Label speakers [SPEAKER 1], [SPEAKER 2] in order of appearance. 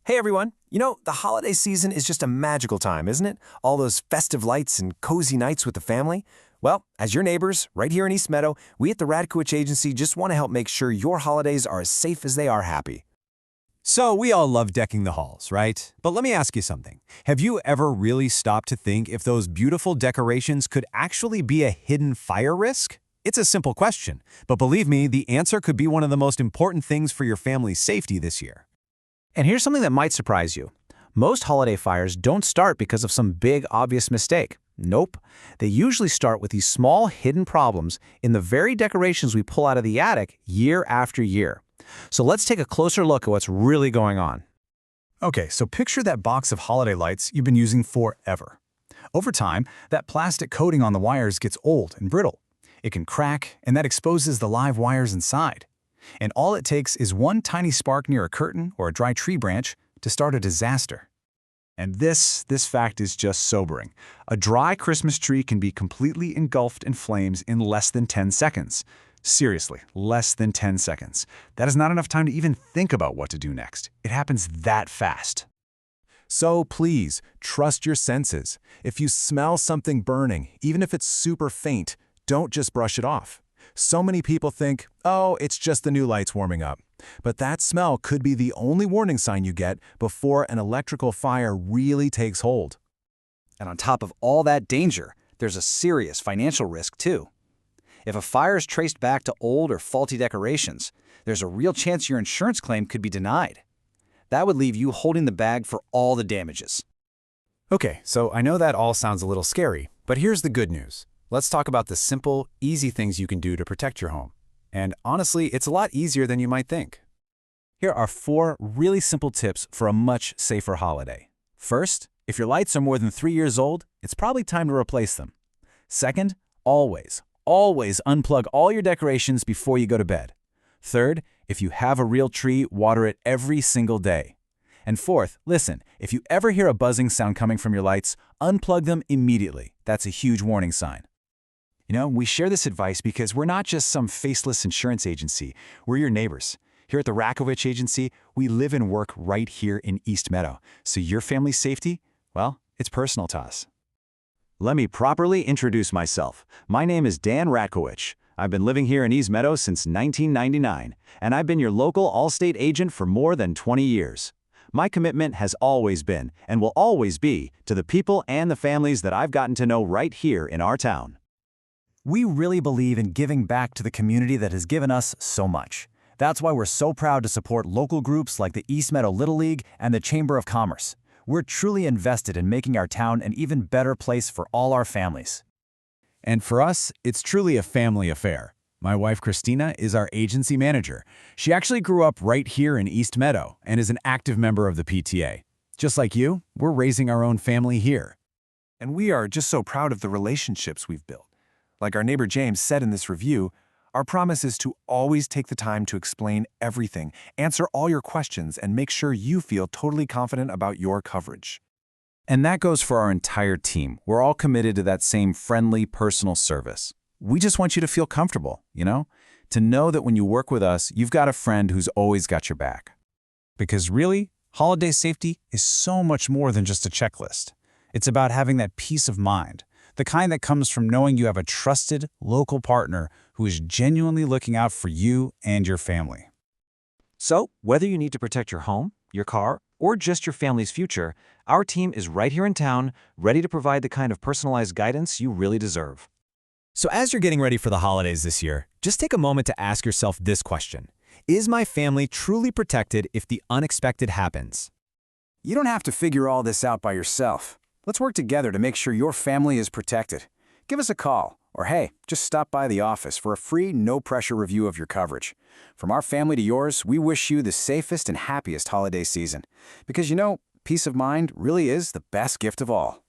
[SPEAKER 1] Hey everyone! The holiday season is just a magical time, isn't it? All those festive lights and cozy nights with the family. Well, as your neighbors, right here in East Meadow, we at the Radkowicz Agency just want to help make sure your holidays are as safe as they are happy.
[SPEAKER 2] So we all love decking the halls, right? But let me ask you something. Have you ever really stopped to think if those beautiful decorations could actually be a hidden fire risk? It's a simple question, but believe me, the answer could be one of the most important things for your family's safety this year.
[SPEAKER 3] And here's something that might surprise you. Most holiday fires don't start because of some big, obvious mistake. Nope. They usually start with these small, hidden problems in the very decorations we pull out of the attic year after year. So let's take a closer look at what's really going on.
[SPEAKER 4] Okay, so picture that box of holiday lights you've been using forever. Over time, that plastic coating on the wires gets old and brittle. It can crack, and that exposes the live wires inside. And all it takes is one tiny spark near a curtain or a dry tree branch to start a disaster. And this fact is just sobering. A dry Christmas tree can be completely engulfed in flames in less than 10 seconds. Seriously, less than 10 seconds. That is not enough time to even think about what to do next. It happens that fast.
[SPEAKER 5] So please, trust your senses. If you smell something burning, even if it's super faint, don't just brush it off. So many people think, oh, it's just the new lights warming up. But that smell could be the only warning sign you get before an electrical fire really takes hold.
[SPEAKER 6] And on top of all that danger, there's a serious financial risk too. If a fire is traced back to old or faulty decorations, there's a real chance your insurance claim could be denied. That would leave you holding the bag for all the damages.
[SPEAKER 2] Okay, so I know that all sounds a little scary, but here's the good news. Let's talk about the simple, easy things you can do to protect your home. And honestly, it's a lot easier than you might think. Here are 4 really simple tips for a much safer holiday. First, if your lights are more than 3 years old, it's probably time to replace them. Second, always unplug all your decorations before you go to bed. Third, if you have a real tree, water it every single day. And fourth, listen, if you ever hear a buzzing sound coming from your lights, unplug them immediately. That's a huge warning sign.
[SPEAKER 4] We share this advice because we're not just some faceless insurance agency. We're your neighbors. Here at the Radkowicz Agency, we live and work right here in East Meadow. So your family's safety, well, it's personal to us.
[SPEAKER 7] Let me properly introduce myself. My name is Dan Radkowicz. I've been living here in East Meadow since 1999, and I've been your local Allstate agent for more than 20 years. My commitment has always been, and will always be, to the people and the families that I've gotten to know right here in our town.
[SPEAKER 8] We really believe in giving back to the community that has given us so much. That's why we're so proud to support local groups like the East Meadow Little League and the Chamber of Commerce. We're truly invested in making our town an even better place for all our families.
[SPEAKER 2] And for us, it's truly a family affair. My wife, Christina, is our agency manager. She actually grew up right here in East Meadow and is an active member of the PTA. Just like you, we're raising our own family here.
[SPEAKER 1] And we are just so proud of the relationships we've built. Like our neighbor James said in this review, our promise is to always take the time to explain everything, answer all your questions, and make sure you feel totally confident about your coverage.
[SPEAKER 2] And that goes for our entire team. We're all committed to that same friendly, personal service. We just want you to feel comfortable, to know that when you work with us, you've got a friend who's always got your back. Because really, holiday safety is so much more than just a checklist. It's about having that peace of mind, the kind that comes from knowing you have a trusted, local partner who is genuinely looking out for you and your family.
[SPEAKER 7] So, whether you need to protect your home, your car, or just your family's future, our team is right here in town, ready to provide the kind of personalized guidance you really deserve.
[SPEAKER 2] So as you're getting ready for the holidays this year, just take a moment to ask yourself this question. Is my family truly protected if the unexpected happens?
[SPEAKER 3] You don't have to figure all this out by yourself. Let's work together to make sure your family is protected. Give us a call, or hey, just stop by the office for a free, no-pressure review of your coverage. From our family to yours, we wish you the safest and happiest holiday season. Because peace of mind really is the best gift of all.